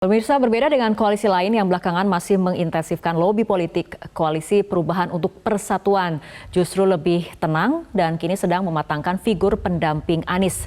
Pemirsa, berbeda dengan koalisi lain yang belakangan masih mengintensifkan lobi politik, koalisi Perubahan untuk Persatuan justru lebih tenang dan kini sedang mematangkan figur pendamping Anies.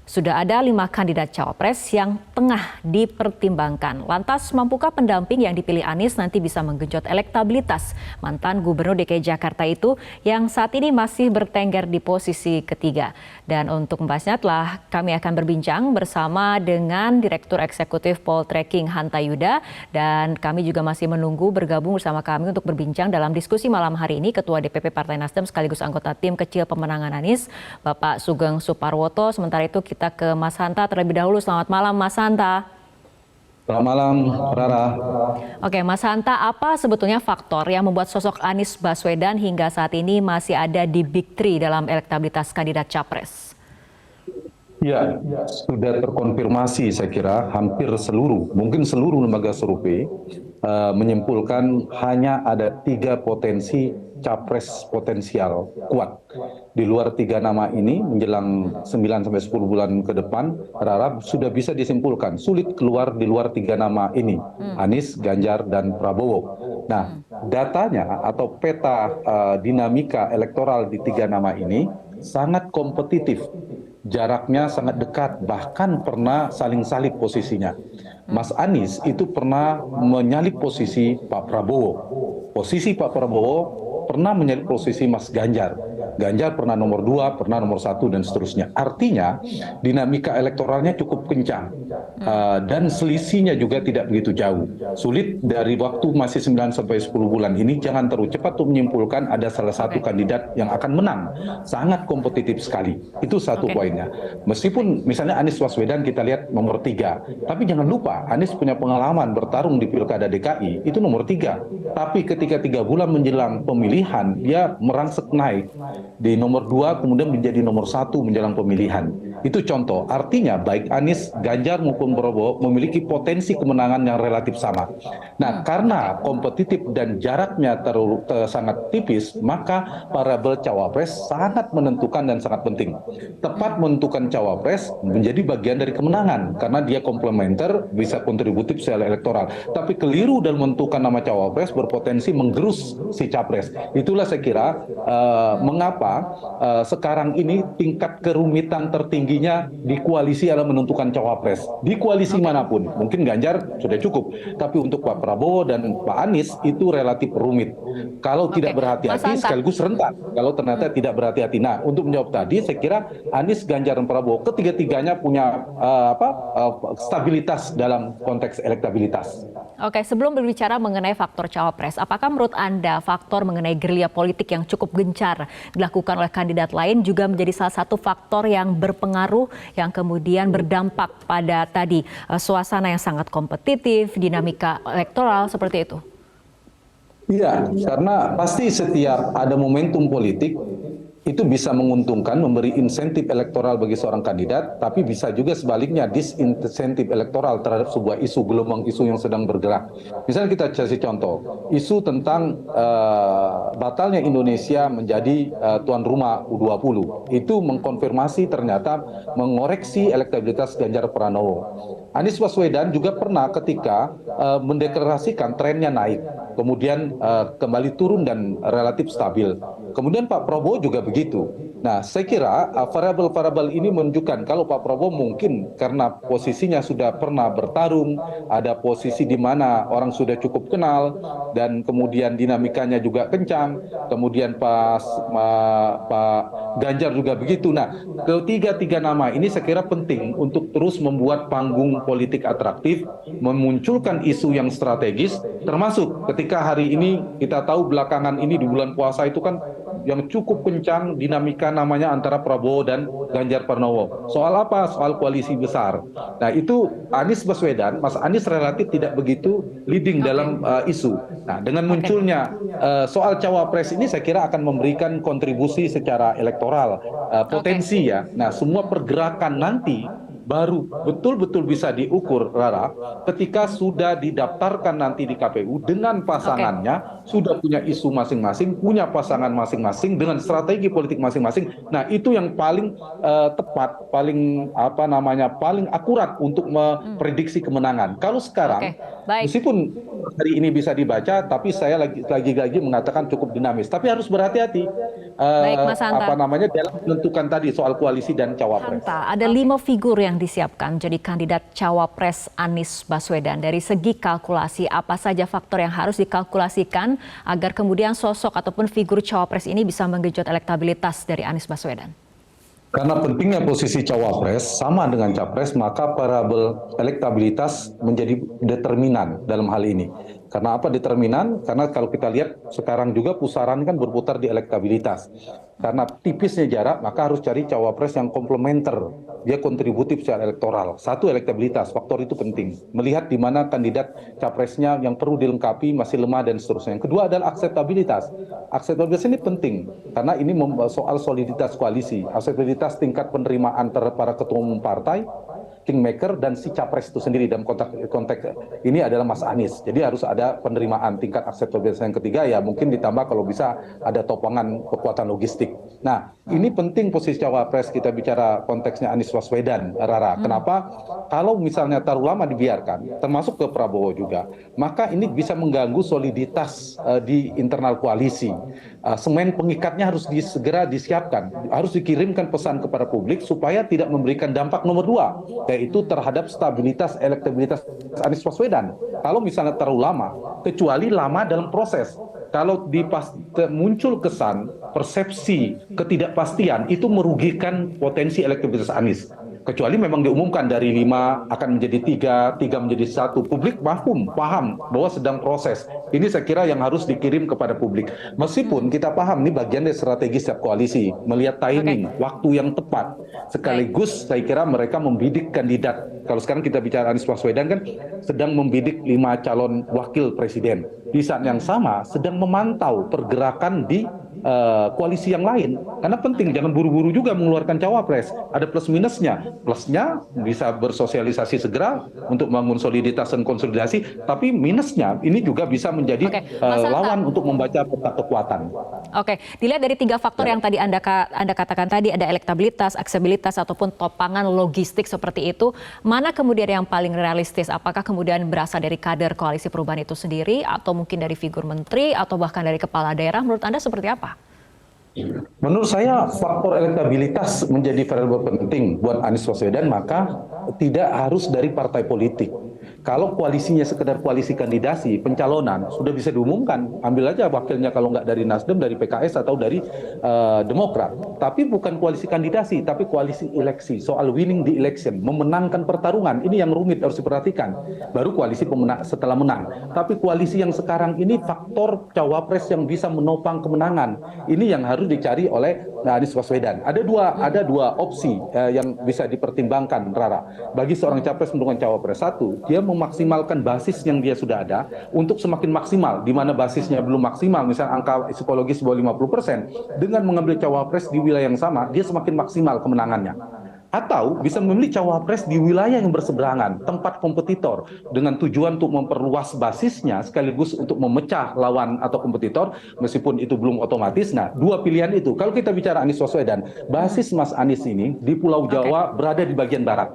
Sudah ada 5 kandidat cawapres yang tengah dipertimbangkan. Lantas, mampukah pendamping yang dipilih Anies nanti bisa menggenjot elektabilitas mantan Gubernur DKI Jakarta itu yang saat ini masih bertengger di posisi ketiga? Dan untuk membahasnya telah kami akan berbincang bersama dengan Direktur Eksekutif Poltreking Hanta Yuda, dan kami juga masih menunggu bergabung bersama kami untuk berbincang dalam diskusi malam hari ini Ketua DPP Partai Nasdem sekaligus anggota tim kecil pemenangan Anies, Bapak Sugeng Suparwoto. Sementara itu kita ke Mas Hanta terlebih dahulu. Selamat malam Mas Hanta. Selamat malam, Rara. Oke, Mas Hanta, apa sebetulnya faktor yang membuat sosok Anies Baswedan hingga saat ini masih ada di Big Three dalam elektabilitas kandidat capres? Ya, sudah terkonfirmasi saya kira hampir mungkin seluruh lembaga survei menyimpulkan hanya ada 3 potensi capres potensial kuat. Di luar 3 nama ini menjelang 9-10 bulan ke depan, Rara, sudah bisa disimpulkan sulit keluar di luar 3 nama ini, Anies, Ganjar, dan Prabowo. Nah, datanya atau peta dinamika elektoral di 3 nama ini sangat kompetitif. Jaraknya sangat dekat, bahkan pernah saling salib posisinya. Mas Anies itu pernah menyalip posisi Pak Prabowo. Posisi Pak Prabowo pernah menyalip posisi Mas Ganjar. Ganjar pernah nomor 2, pernah nomor 1, dan seterusnya. Artinya dinamika elektoralnya cukup kencang. Dan selisihnya juga tidak begitu jauh. Sulit dari waktu masih 9-10 bulan ini, jangan terlalu cepat untuk menyimpulkan ada salah satu kandidat yang akan menang. Sangat kompetitif sekali. Itu satu poinnya. Meskipun misalnya Anies Baswedan kita lihat nomor 3, tapi jangan lupa Anies punya pengalaman bertarung di Pilkada DKI, itu nomor 3. Tapi ketika 3 bulan menjelang pemilihan, dia merangsek naik di nomor 2, kemudian menjadi nomor 1 menjelang pemilihan. Itu contoh. Artinya baik Anies, Ganjar maupun Prabowo memiliki potensi kemenangan yang relatif sama. Nah, karena kompetitif dan jaraknya sangat tipis, maka variabel cawapres sangat menentukan dan sangat penting. Tepat menentukan cawapres menjadi bagian dari kemenangan karena dia komplementer, bisa kontributif secara elektoral. Tapi keliru dalam menentukan nama cawapres berpotensi menggerus si capres. Itulah saya kira mengapa sekarang ini tingkat kerumitan tertingginya di koalisi adalah menentukan cawapres. Di koalisi manapun, mungkin Ganjar sudah cukup, tapi untuk Pak Prabowo dan Pak Anies itu relatif rumit. Kalau tidak berhati-hati sekaligus rentan. Kalau ternyata tidak berhati-hati. Nah, untuk menjawab tadi, saya kira Anies, Ganjar, dan Prabowo ketiga-tiganya punya stabilitas dalam konteks elektabilitas. Oke, sebelum berbicara mengenai faktor cawapres, apakah menurut Anda faktor mengenai gerilya politik yang cukup gencar dilakukan oleh kandidat lain juga menjadi salah satu faktor yang berpengaruh yang kemudian berdampak pada tadi suasana yang sangat kompetitif, dinamika elektoral seperti itu? Iya, karena pasti setiap ada momentum politik itu bisa menguntungkan, memberi insentif elektoral bagi seorang kandidat, tapi bisa juga sebaliknya disinsentif elektoral terhadap sebuah isu, gelombang isu yang sedang bergerak. Misalnya kita kasih contoh, isu tentang batalnya Indonesia menjadi tuan rumah U20. Itu mengkonfirmasi ternyata mengoreksi elektabilitas Ganjar Pranowo. Anies Baswedan juga pernah ketika mendeklarasikan trennya naik, kemudian kembali turun dan relatif stabil. Kemudian Pak Prabowo juga begitu. Nah, saya kira variabel-variabel ini menunjukkan kalau Pak Prabowo mungkin karena posisinya sudah pernah bertarung, ada posisi di mana orang sudah cukup kenal, dan kemudian dinamikanya juga kencang, kemudian Pak Ganjar juga begitu. Nah, ketiga nama ini saya kira penting untuk terus membuat panggung politik atraktif, memunculkan isu yang strategis, termasuk ketika hari ini kita tahu belakangan ini di bulan puasa itu kan yang cukup kencang dinamika namanya antara Prabowo dan Ganjar Pranowo. Soal apa? Soal koalisi besar. Nah, itu Anies Baswedan, Mas Anies relatif tidak begitu leading dalam isu. Nah, dengan munculnya soal cawapres ini saya kira akan memberikan kontribusi secara elektoral, potensi ya. Nah, semua pergerakan nanti baru betul-betul bisa diukur, Rara, ketika sudah didaftarkan nanti di KPU dengan pasangannya, sudah punya isu masing-masing, punya pasangan masing-masing dengan strategi politik masing-masing. Nah, itu yang paling tepat, paling apa namanya, paling akurat untuk memprediksi kemenangan. Kalau sekarang, Baik. meskipun hari ini bisa dibaca, tapi saya lagi-lagi mengatakan cukup dinamis. Tapi harus berhati-hati, Baik, Mas Hanta. apa namanya, dalam menentukan tadi soal koalisi dan cawapres. Hanta, ada 5 figur yang disiapkan jadi kandidat cawapres Anies Baswedan. Dari segi kalkulasi, apa saja faktor yang harus dikalkulasikan agar kemudian sosok ataupun figur cawapres ini bisa menggenjot elektabilitas dari Anies Baswedan? Karena pentingnya posisi cawapres sama dengan capres, maka variabel elektabilitas menjadi determinan dalam hal ini. Karena apa determinan? Karena kalau kita lihat sekarang juga pusaran kan berputar di elektabilitas. Karena tipisnya jarak, maka harus cari cawapres yang komplementer. Dia kontributif secara elektoral. Satu, elektabilitas. Faktor itu penting. Melihat di mana kandidat capresnya yang perlu dilengkapi masih lemah dan seterusnya. Yang kedua adalah akseptabilitas. Akseptabilitas ini penting karena ini soal soliditas koalisi. Akseptabilitas tingkat penerimaan terhadap para ketua umum partai, kingmaker, dan si capres itu sendiri dalam konteks ini adalah Mas Anies. Jadi harus ada penerimaan tingkat akseptabilitas. Yang ketiga ya mungkin ditambah kalau bisa ada topangan kekuatan logistik. Nah, ini penting posisi cawapres kita bicara konteksnya Anies Baswedan, Rara. Kenapa? Kalau misalnya terlalu lama dibiarkan, termasuk ke Prabowo juga, maka ini bisa mengganggu soliditas di internal koalisi. Semen pengikatnya harus segera disiapkan, harus dikirimkan pesan kepada publik supaya tidak memberikan dampak nomor 2, yaitu terhadap stabilitas elektabilitas Anies Baswedan. Kalau misalnya terlalu lama, kecuali lama dalam proses. Kalau muncul kesan, persepsi, ketidakpastian, itu merugikan potensi elektabilitas Anies. Kecuali memang diumumkan dari 5 akan menjadi 3 menjadi 1. Publik paham bahwa sedang proses. Ini saya kira yang harus dikirim kepada publik. Meskipun kita paham ini bagian dari strategi setiap koalisi, melihat timing, waktu yang tepat. Sekaligus saya kira mereka membidik kandidat. Kalau sekarang kita bicara Anies Baswedan kan sedang membidik 5 calon wakil presiden. Di saat yang sama sedang memantau pergerakan di koalisi yang lain. Karena penting, jangan buru-buru juga mengeluarkan cawapres. Ada plus minusnya. Plusnya bisa bersosialisasi segera untuk membangun soliditas dan konsolidasi, tapi minusnya ini juga bisa menjadi lawan untuk membaca peta kekuatan. Oke, dilihat dari 3 faktor yang tadi Anda katakan tadi, ada elektabilitas, aksesibilitas, ataupun topangan logistik seperti itu. Mana kemudian yang paling realistis? Apakah kemudian berasal dari kader koalisi perubahan itu sendiri, atau mungkin dari figur menteri, atau bahkan dari kepala daerah? Menurut Anda seperti apa? Menurut saya faktor elektabilitas menjadi variabel penting buat Anies Baswedan, maka tidak harus dari partai politik. Kalau koalisinya sekedar koalisi kandidasi, pencalonan, sudah bisa diumumkan. Ambil aja wakilnya kalau nggak dari Nasdem, dari PKS atau dari Demokrat. Tapi bukan koalisi kandidasi, tapi koalisi eleksi. Soal winning the election, memenangkan pertarungan. Ini yang rumit harus diperhatikan. Baru koalisi pemenang setelah menang. Tapi koalisi yang sekarang ini faktor cawapres yang bisa menopang kemenangan. Ini yang harus dicari oleh Anies Baswedan. Ada dua opsi yang bisa dipertimbangkan, Rara. Bagi seorang capres mendukung cawapres, satu, dia memaksimalkan basis yang dia sudah ada untuk semakin maksimal. Di mana basisnya belum maksimal, misalnya angka psikologis bawah 50%, dengan mengambil cawapres di wilayah yang sama, dia semakin maksimal kemenangannya. Atau bisa memilih cawapres di wilayah yang berseberangan, tempat kompetitor, dengan tujuan untuk memperluas basisnya sekaligus untuk memecah lawan atau kompetitor, meskipun itu belum otomatis. Nah, 2 pilihan itu. Kalau kita bicara Anies Baswedan, basis Mas Anies ini di Pulau Jawa berada di bagian barat.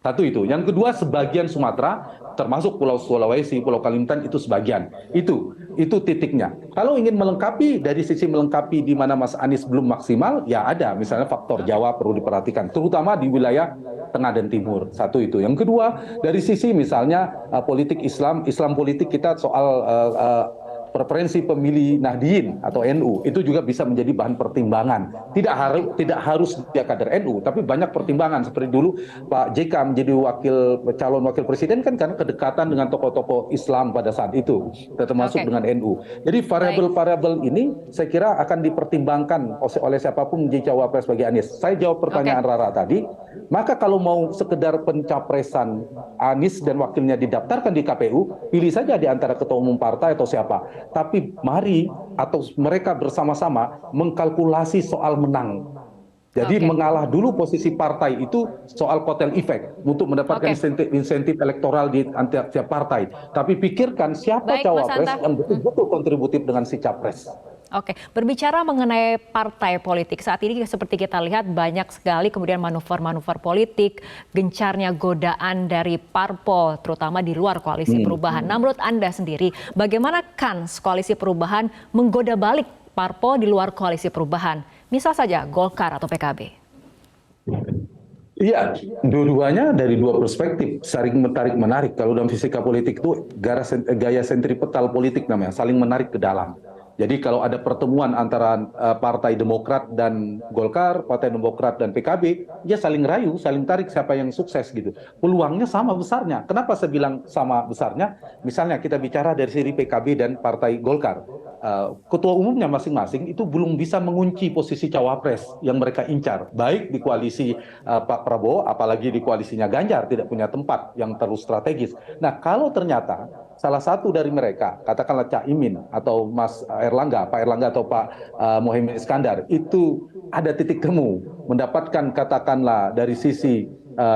Satu itu. Yang kedua, sebagian Sumatera, termasuk Pulau Sulawesi, Pulau Kalimantan, itu sebagian. Itu titiknya. Kalau ingin melengkapi, dari sisi melengkapi di mana Mas Anies belum maksimal, ya ada. Misalnya faktor Jawa perlu diperhatikan, terutama di wilayah Tengah dan Timur. Satu itu. Yang kedua, dari sisi misalnya politik Islam politik kita soal preferensi pemilih Nahdien atau NU, itu juga bisa menjadi bahan pertimbangan. Tidak harus dia kader NU, tapi banyak pertimbangan. Seperti dulu Pak JK menjadi calon wakil presiden kan karena kedekatan dengan tokoh-tokoh Islam pada saat itu, termasuk dengan NU. Jadi variabel-variabel ini saya kira akan dipertimbangkan oleh siapapun menjadi cawapres bagi Anies. Saya jawab pertanyaan Rara tadi. Maka kalau mau sekedar pencapresan Anies dan wakilnya didaftarkan di KPU, pilih saja di antara ketua umum partai atau siapa. Tapi mari atau mereka bersama-sama mengkalkulasi soal menang. Jadi Oke. mengalah dulu posisi partai itu soal kotel efek untuk mendapatkan Oke. insentif elektoral di tiap partai. Tapi pikirkan siapa Baik, Mas cawapres Hanta. yang betul-betul kontributif dengan si capres. Oke, berbicara mengenai partai politik, saat ini seperti kita lihat banyak sekali kemudian manuver-manuver politik, gencarnya godaan dari parpol, terutama di luar koalisi perubahan. Nah, menurut Anda sendiri, bagaimana kans koalisi perubahan menggoda balik parpol di luar koalisi perubahan? Misal saja Golkar atau PKB. Iya, dua-duanya dari dua perspektif, saling menarik-menarik. Kalau dalam fisika politik itu gaya sentripetal politik namanya, saling menarik ke dalam. Jadi kalau ada pertemuan antara Partai Demokrat dan Golkar, Partai Demokrat dan PKB, ya saling rayu, saling tarik siapa yang sukses gitu. Peluangnya sama besarnya. Kenapa saya bilang sama besarnya? Misalnya kita bicara dari sisi PKB dan Partai Golkar. Ketua umumnya masing-masing itu belum bisa mengunci posisi cawapres yang mereka incar, baik di koalisi Pak Prabowo, apalagi di koalisinya Ganjar, tidak punya tempat yang terlalu strategis. Nah, kalau ternyata salah satu dari mereka, katakanlah Cak Imin atau Mas Erlangga, Pak Erlangga atau Pak Muhaimin Iskandar, itu ada titik temu, mendapatkan katakanlah dari sisi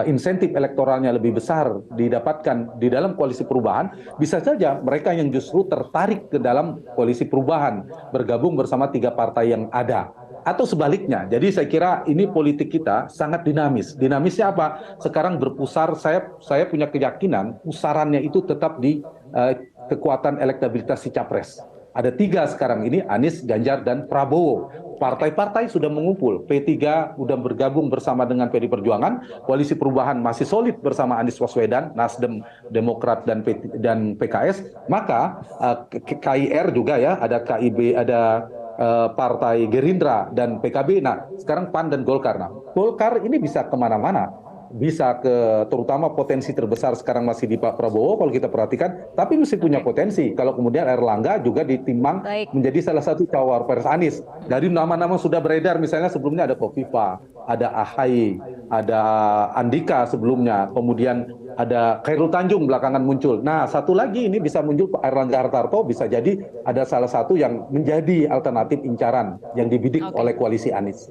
insentif elektoralnya lebih besar didapatkan di dalam koalisi perubahan, bisa saja mereka yang justru tertarik ke dalam koalisi perubahan, bergabung bersama tiga partai yang ada. Atau sebaliknya, jadi saya kira ini politik kita sangat dinamis. Dinamisnya apa? Sekarang berpusar, saya punya keyakinan pusarannya itu tetap di kekuatan elektabilitas si capres. Ada tiga sekarang ini, Anies, Ganjar, dan Prabowo. Partai-partai sudah mengumpul, P3 sudah bergabung bersama dengan PDI Perjuangan, koalisi perubahan masih solid bersama Anies Baswedan, Nasdem, Demokrat, dan PKS, maka KIR juga ya, ada KIB, ada Partai Gerindra dan PKB. Nah, sekarang PAN dan Golkar. Nah, Golkar ini bisa kemana-mana. Bisa ke, terutama potensi terbesar sekarang masih di Pak Prabowo kalau kita perhatikan, tapi mesti punya potensi. Kalau kemudian Erlangga juga ditimbang menjadi salah satu cawapres Anies. Dari nama-nama sudah beredar, misalnya sebelumnya ada Kofifa, ada AHY, ada Andika sebelumnya, kemudian ada Khairul Tanjung belakangan muncul. Nah, satu lagi ini bisa muncul Pak Erlangga Hartarto, bisa jadi ada salah satu yang menjadi alternatif incaran yang dibidik oleh koalisi Anies.